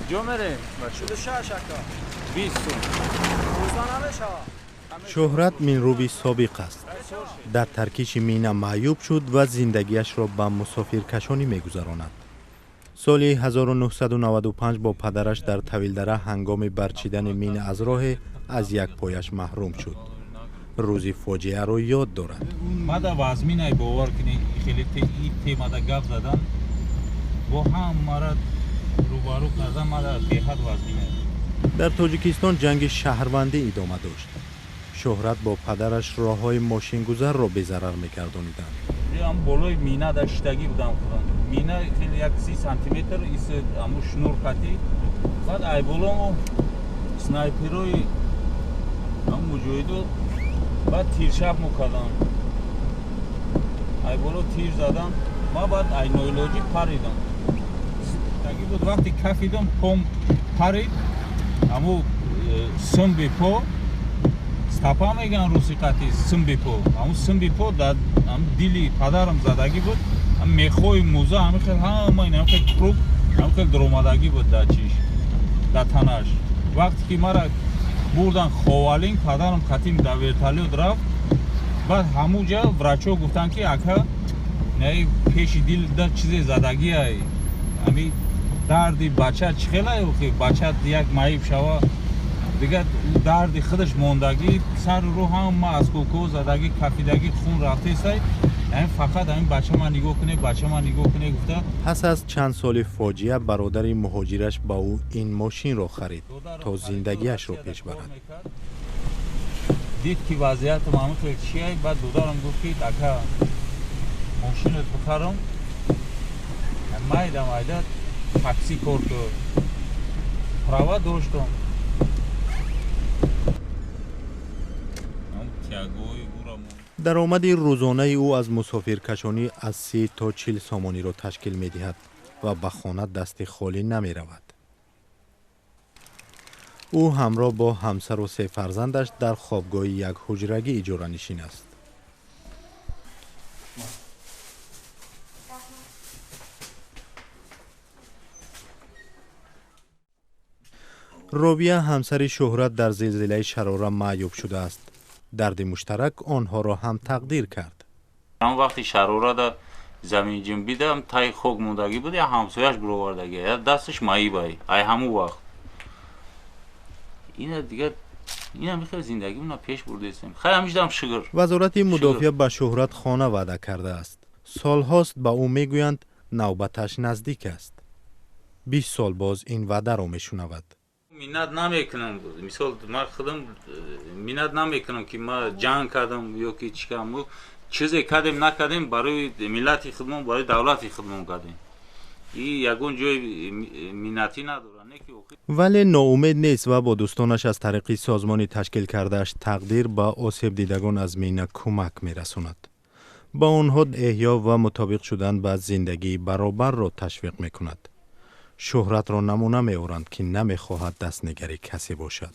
جمره 46 اکا 20 سوم. روزانه بشه شهرت منروبی سابق است. در ترکیش مینا معیوب شد و زندگیش را به مسافرکشانی می‌گذراند. سال 1995 با پدرش در طویلدره هنگام برچیدن مین از راه از یک پایش محروم شد. روزی فاجعه را یاد دارد. ماذا وازمینای باور کنی خیلی تیمادا گپ زدن با هم مرد روبرو کردن ماذا بهت وازمینای. در تاجیکستان جنگ شهروندی ادامه داشت. شهرت با پدرش راههای ماشین گذر را به ضرر می‌گردانیدند. هم بالای مینا داشتگی بودم خودم. مینا خیلی یک 30 سانتی متر ایست امو شنور کتی. بعد ای بالامو سنایپروی هم مجاهدو بعد تیر شب می‌کردن. ای بالا تیر زدن. ما بعد ای نویلوجی پریدم. تاگی بود وقتی کفیدم پم پرید. امو سم به پا стапа меган русиқати сим бипо ҳамун сим бипо дар дили падарам задагӣ буд мехои мӯза ҳамихел ҳама ин ҳамихел круг ҳамихел дуромадагӣ буд дар чиш дар танаш вақте ки мара бурдан ховалин падарам қатим дар вертолёт рафт баъд ҳамуҷа врачо гуфтанд ки ака наи пеши дил да чизе задагиай ҳами дарди бача чӣ хелае ки бача як маиб шава دیگه درد خودش موندگی سر رو هم ما از کوکو زدگی کفیدگی خون رفته سای این فقط این بچه من نگاه کنه گفته. پس از چند سال فاجعه برادر مهاجرش با او این ماشین را خرید تا زندگیش را پیش برد. دید که وضعیت معمول خیلی چیه بعد دادرم گفت که اکا ماشین رو بخرم مایده تاکسی کار که پراوا داشتم درآمد روزانه او از مسافرکشانی از 30 تا 40 سامانی را تشکیل می دهد و به خانه دست خالی نمی رود. او همراه با همسر و 3 فرزندش در خوابگاه یک حجرگی اجاره نشین است. رابیه همسر شهرت در زلزله شراره معیوب شده است. درد مشترک آنها را هم تقدیر کرد. هم وقتی شراره دا زمین جنبیدم تای خوک موندگی بود یا همسایش برآوردگی یا دستش معیبه ای همون وقت اینا دیگه اینا میخواد زندگی اونا پیش برده استیم خیلی همیشه دارم شکر. وزارت مدافع به شهرت خانه وعده کرده است. سالهاست به او میگویند نوبتش نزدیک است. 20 سال باز این وعده را میشنود. منت نمیکنم مثال من خودم منت نمیکنم که ما جنگ کردم یا که چی کردم چیزی کردیم نکردیم برای ملت خودمون برای دولت خودمون کردیم این یگون جای منتی نداره. ولی ناامید نیست و با دوستانش از طریق سازمانی تشکیل کردهش تقدیر با آسیب دیدگان از مینا کمک میرساند. با آنها احیا و مطابق شدن با زندگی برابر را تشویق میکند. شهرت را نمونه می‌آورند که نمی‌خواهد دستنگری کسی باشد.